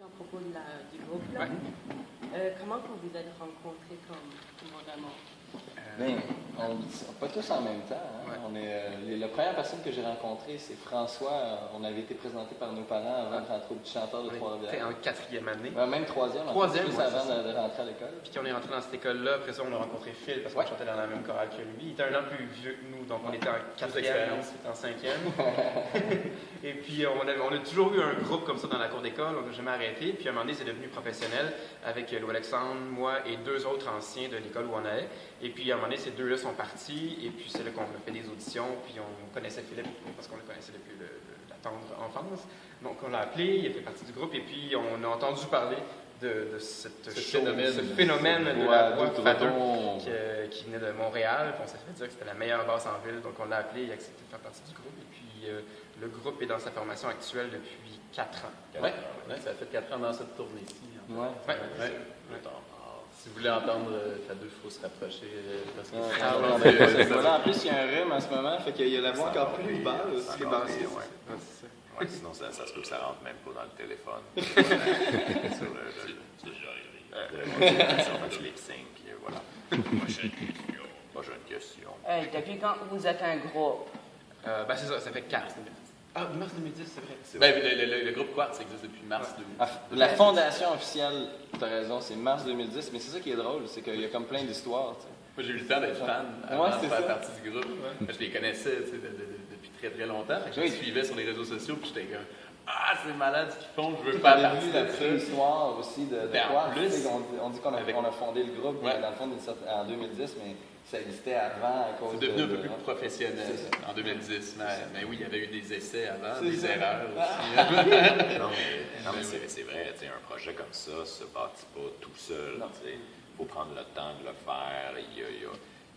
À propos du groupe, là, comment vous vous êtes rencontrés comme vraiment? Bien, pas tous en même temps. Hein. Ouais. La première personne que j'ai rencontrée, c'est François. On avait été présenté par nos parents avant de rentrer au petit chanteur de Trois-Rivières. C'était en 4e année. Même troisième, Troisième, juste avant de rentrer à l'école. Puis quand on est rentré dans cette école-là, après ça, on a rencontré Phil parce qu'on chantait dans la même chorale que lui. Il était un an plus vieux que nous, donc on était en 4e, on était en 5e. Et puis on a toujours eu un groupe comme ça dans la cour d'école, on n'a jamais arrêté. Puis à un moment donné, c'est devenu professionnel avec Lou Alexandre, moi et 2 autres anciens de l'école où on allait. Et puis à un moment donné, ces 2-là sont partis, et puis c'est là qu'on a fait des auditions, puis on connaissait Philippe parce qu'on le connaissait depuis la tendre enfance. Donc on l'a appelé, il a fait partie du groupe, et puis on a entendu parler de ce phénomène de la voix Fader qui venait de Montréal. Puis on s'est fait dire que c'était la meilleure basse en ville, donc on l'a appelé, il a accepté de faire partie du groupe. Et puis le groupe est dans sa formation actuelle depuis 4 ans. Oui, ça fait 4 ans dans cette tournée-ci. Ouais. Si vous voulez entendre Fader, il faut se rapprocher. Parce que voilà, en plus, il y a un rhume en ce moment, fait qu'il y a la voix encore plus basse. Ouais, sinon, ça se peut que ça rentre même pas dans le téléphone. Sur le lip sync, puis voilà. Prochaine question. Depuis quand vous êtes un groupe? C'est ça fait 4. Mars 2010, c'est vrai. Le groupe Quartz existe depuis mars 2010. La fondation officielle, tu as raison, c'est mars 2010, mais c'est ça qui est drôle, c'est qu'il y a comme plein d'histoires. T'sais. Moi, j'ai eu le temps d'être fan avant de faire partie du groupe. Je les connaissais depuis très très longtemps. Je les suivais sur les réseaux sociaux, puis j'étais comme c'est malade ce qu'ils font, je veux faire partie de ça. La préhistoire aussi de quoi. On dit qu'on a fondé le groupe dans le fond en 2010, mais ça existait avant à cause c'est devenu un peu plus professionnel en 2010. Mais oui, il y avait eu des essais avant, des erreurs aussi. Non, mais c'est vrai, un projet comme ça se bâtit pas tout seul. Il faut prendre le temps de le faire. Il y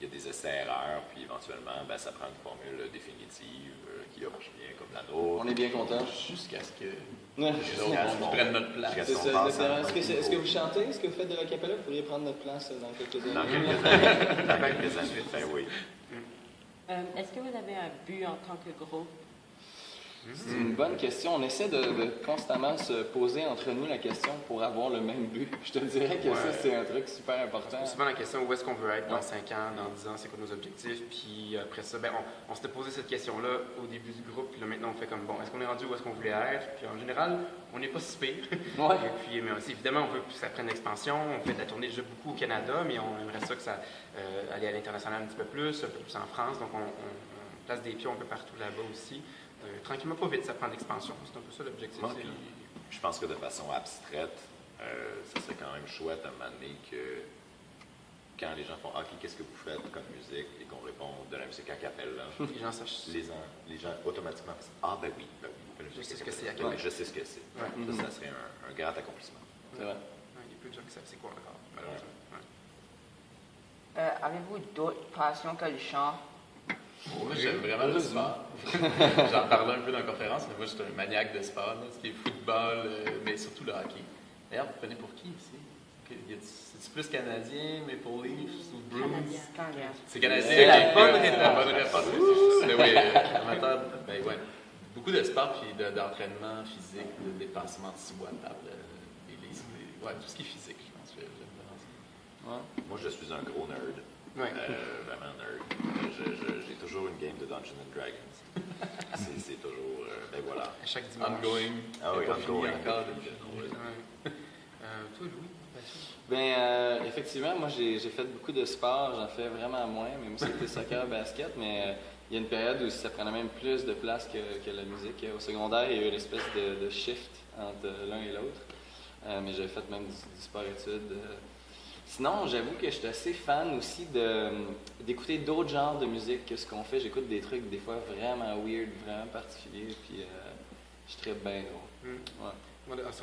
a des essais-erreurs, puis éventuellement, ça prend une formule définitive qui marche bien comme la nôtre. On est bien contents. Jusqu'à ce que les autres prennent notre place. Est-ce que vous chantez? Est-ce que vous faites de la capella? Vous pourriez prendre notre place dans quelques années. Dans quelques années, oui. Est-ce que vous avez un but en tant que groupe? C'est une bonne question. On essaie de constamment se poser entre nous la question pour avoir le même but. Je te dirais que ça, c'est un truc super important. C'est souvent la question où est-ce qu'on veut être dans 5 ans, dans 10 ans, c'est quoi nos objectifs. Puis après ça, on s'était posé cette question-là au début du groupe. Puis là, maintenant, on fait comme, est-ce qu'on est rendu où est-ce qu'on voulait être? Puis en général, on n'est pas si pire. Et puis, mais aussi, évidemment, on veut que ça prenne l'expansion. On fait de la tournée déjà beaucoup au Canada, mais on aimerait ça que ça aille à l'international un petit peu plus en France. Donc, on place des pions un peu partout là-bas aussi. Tranquillement, pas vite, ça prend l'expansion. C'est un peu ça l'objectif. Je pense que de façon abstraite, ça serait quand même chouette à un moment donné que quand les gens font « OK, qu'est-ce que vous faites comme musique? » et qu'on répond de la musique à cappella, les gens sachent. Les gens automatiquement disent « Ah, ben oui. Je sais ce que c'est. Je sais ce que c'est. » Ça serait un grand accomplissement. C'est vrai. Il y a peu de gens qui savent c'est quoi encore, malheureusement. Avez-vous d'autres passions que le chant? Moi, j'aime vraiment le sport. J'en parlais un peu dans la conférence, mais moi, je suis un maniaque de sport. Ce qui est football, mais surtout le hockey. D'ailleurs, vous prenez pour qui ici? C'est plus canadien, Maple Leafs ou Bruins? Canadien. C'est canadien. C'est la bonne réponse. Mais oui, amateur, beaucoup de sport puis d'entraînement physique, de dépassement de soi, table, tout ce qui est physique, je pense que j'aime vraiment ça. Moi, je suis un gros nerd. Vraiment nerd. J'ai toujours une game de Dungeons and Dragons. C'est toujours, voilà. À chaque dimanche. Ongoing. Ongoing. Encore. Toi, Louis? Effectivement, moi, j'ai fait beaucoup de sport. J'en fais vraiment moins, même si c'était soccer, basket, mais il y a une période où ça prenait même plus de place que la musique. Au secondaire, il y a eu une espèce de shift entre l'un et l'autre. Mais j'ai fait même du sport-études. Sinon, j'avoue que je suis assez fan aussi d'écouter d'autres genres de musique que ce qu'on fait. J'écoute des trucs des fois vraiment weird, vraiment particuliers, puis je tripe bien gros.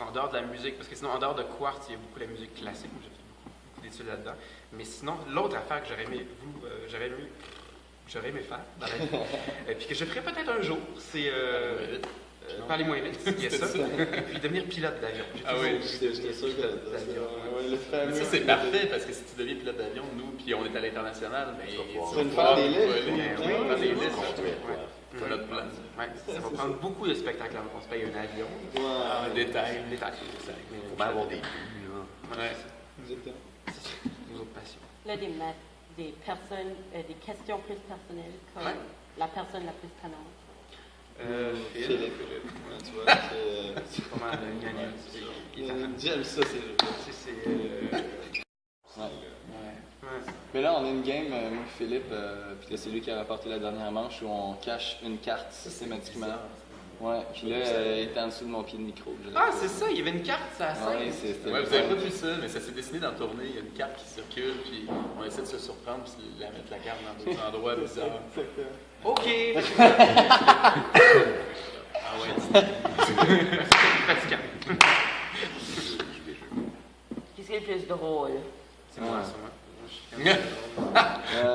En dehors de la musique, parce que sinon, en dehors de Quartz, il y a beaucoup de la musique classique. J'ai fait beaucoup d'études là-dedans. Mais sinon, l'autre affaire que j'aurais aimé faire dans la vie, puis que je ferais peut-être un jour, c'est... parler moins vite, il y a ça. Et puis devenir pilote d'avion. J'étais sûr que ça, c'est parfait, parce que si tu deviens pilote d'avion, nous, puis on est à l'international, tu vas nous faire des listes. C'est notre plan. Ouais, ça va prendre beaucoup de spectacles. On se paye un avion. Un détail. Faut bien avoir des buts, là. Ouais. Exactement. Nos autres passions. Là, des personnes, des questions plus personnelles, comme Ouais. la personne la plus tannante. Philippe. Ouais, tu vois, C'est pas mal unanime. j'aime ça, Ouais. Ouais. Mais là, on a une game, moi et Philippe, puis là, c'est lui qui a rapporté la dernière manche où on cache une carte systématiquement. Ouais, puis là, il était en dessous de mon pied de micro. Ah, c'est ça, il y avait une carte, ça a Ouais, c'était Ouais, vous avez pas vu ça, mais ça s'est dessiné dans la tournée. Il y a une carte qui circule, puis on essaie de se surprendre, puis de la mettre la carte dans d'autres endroits bizarres. OK! Ah ouais, Fatigant. Qu'est-ce qui est le plus drôle? C'est moi, sûrement.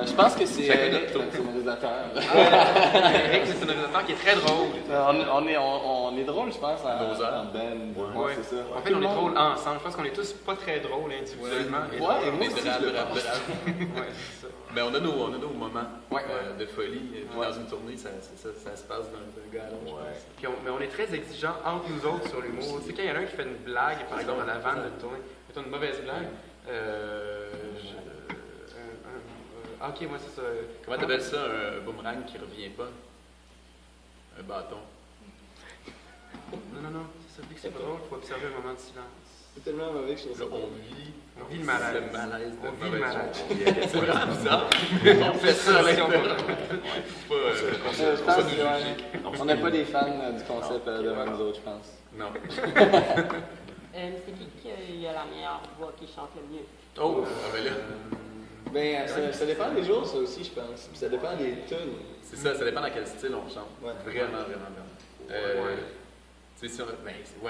Je pense que c'est Chacun Eric, notre tour. notre sonorisateur. Eric, le sonorisateur qui est très drôle. On est drôle, je pense, en Doseur. en band. Ouais. C'est ça. En fait, on est drôles ensemble. Je pense qu'on est tous pas très drôles individuellement. Ouais, et moi mais aussi, drame, je le drame, pense. drame. Ouais, c'est ça. Mais on a nos moments Ouais. de folie. Puis Ouais. dans une tournée, ça se passe d'un gars à l'autre, je pense. Puis mais on est très exigeants entre nous autres sur l'humour. Tu sais, quand il y en a un qui fait une blague, par exemple, à la vanne d'une tournée, mettons une mauvaise blague, ok, moi c'est ça. Comment t'appelles ça, un boomerang qui revient pas? Un bâton. Non, c'est ça. Vu que c'est pas drôle, il faut observer un moment de silence. C'est tellement mauvais que je trouve Là, ça. On vit le malaise. Le malaise de On vit le mauvaise malaise. chose. C'est vraiment bizarre. On fait ça à l'intérieur. Faut pas, Je faut pense pas que nous juger. on n'est pas des fans du concept devant nous autres, je pense. Non. C'est qui a la meilleure voix qui chante le mieux? Oh, ah ben là. Ben, ça dépend des jours, ça aussi, je pense. Puis ça dépend des tunes. C'est ça dépend dans quel style on chante. Ouais. Vraiment. Tu sais,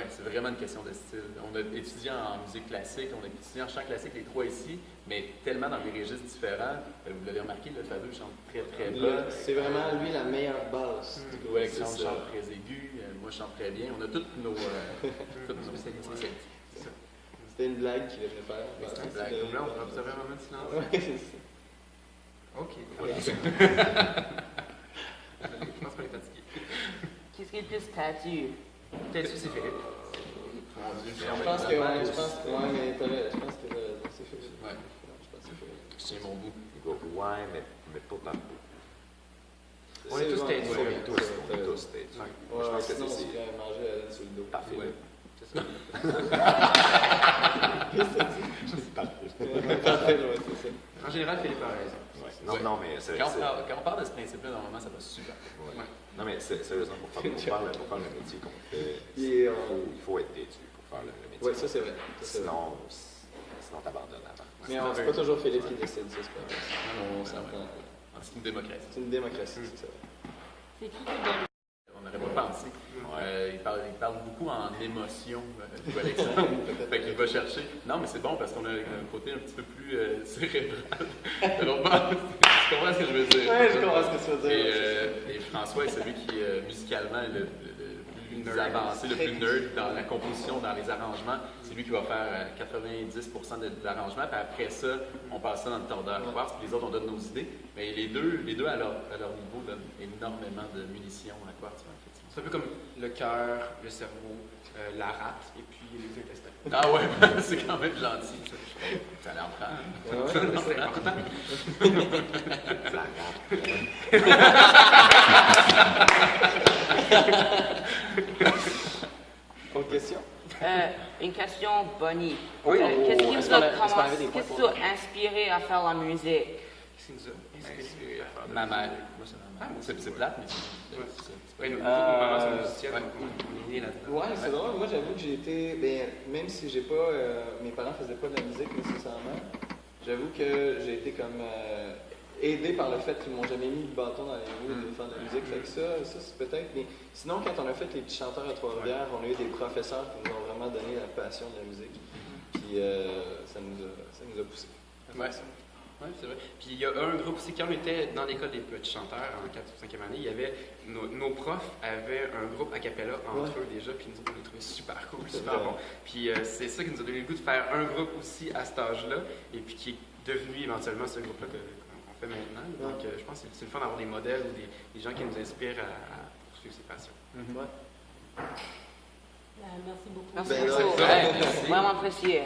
c'est vraiment une question de style. On a étudié en musique classique, on a étudié en chant classique, les trois ici, mais tellement dans des registres différents. Vous l'avez remarqué, le Fabio chante très bas. C'est vraiment, lui, la meilleure basse. Ouais, Alexandre chante très aigu, moi je chante très bien. On a toutes nos spécialités. C'était une blague qu'il venait faire. C'est une blague. Donc là, on va observer un moment de silence. Ouais, c'est ça. Ok. Je pense qu'on est fatigué. Qu'est-ce qui est le plus têtu? Peut-être que c'est Philippe. Je pense que, ouais, mais je pense que c'est Philippe. Ouais. Je pense que c'est Philippe. Je tiens mon bout. Ouais, mais pas tant. On est tous bon, têtus. ouais, On est tous têtus. Ouais. Ouais, Je pense que sinon, on se c'est fait manger à l'aide sur le dos. parfait. Ouais. C'est ça. Parfait, ouais, c'est ça. En général, Philippe a raison. Ouais. Non, mais c'est Quand on parle de ce principe-là, normalement, ça va super. ouais. Non, mais sérieusement, pour faire le métier qu'on fait, Et, il faut être têtu pour faire le métier. Ouais, ça c'est vrai. Ça, c'est vrai. Sinon t'abandonnes avant. Mais c'est pas toujours Philippe qui décide, ça, c'est pas vrai. Non, On ça s'entend. C'est une démocratie. C'est une démocratie, c'est ça. C'est qui donne? On n'aurait pas pensé. Il parle beaucoup en émotion, du Alexandre. Fait qu'il va chercher. Non, mais c'est bon parce qu'on a un côté un petit peu plus cérébral. Alors, tu comprends ce que je veux dire? Ouais, je comprends ce que tu veux dire. Et François est celui qui, musicalement, est le plus avancé, le plus nerd dans la composition, dans les arrangements. C'est lui qui va faire 90% de l'arrangement. Puis après ça, on passe ça dans le tordeur quartz. Puis les autres, on donne nos idées. Mais les deux à leur niveau, donnent énormément de munitions à quartz. C'est un peu comme le cœur, le cerveau, la rate et puis les intestins. Ah ouais, c'est quand même gentil. Ça en prend. Non, c'est important. Autre question? Une question bonnie. Oui. Qu'est-ce qui Est-ce vous a qu'on avait des points qu'est-ce qui vous a inspiré à faire la musique? Qu'est-ce qui nous a inspiré? Ma mère. Moi, c'est ma mère. C'est plate, mais Ouais. c'est ça. Oui, nos parents sont musiciens, donc on est nés là-dedans. Ouais, c'est drôle. Moi, j'avoue que j'ai été. Ben, même si j'ai pas. Mes parents faisaient pas de la musique nécessairement, j'avoue que j'ai été comme. Aidé par le fait qu'ils m'ont jamais mis le bâton dans les roues de faire de la musique. Fait que ça c'est peut-être. Mais sinon, quand on a fait les petits chanteurs à Trois-Rivières, on a eu des professeurs qui nous ont vraiment donné la passion de la musique. Puis ça nous a poussé. Ouais. Oui, c'est vrai. Puis il y a un groupe aussi, quand on était dans l'école des petits chanteurs en 4e ou 5e année, il y avait nos profs avaient un groupe a cappella entre eux déjà, puis nous on les trouvait super cool, super bon. Puis c'est ça qui nous a donné le goût de faire un groupe aussi à cet âge-là, et puis qui est devenu éventuellement ce groupe-là qu'on fait maintenant. Donc, je pense que c'est le fun d'avoir des modèles ou des gens qui nous inspirent à poursuivre ces passions. Merci beaucoup. Merci Ben, beaucoup. ouais. Vraiment apprécié.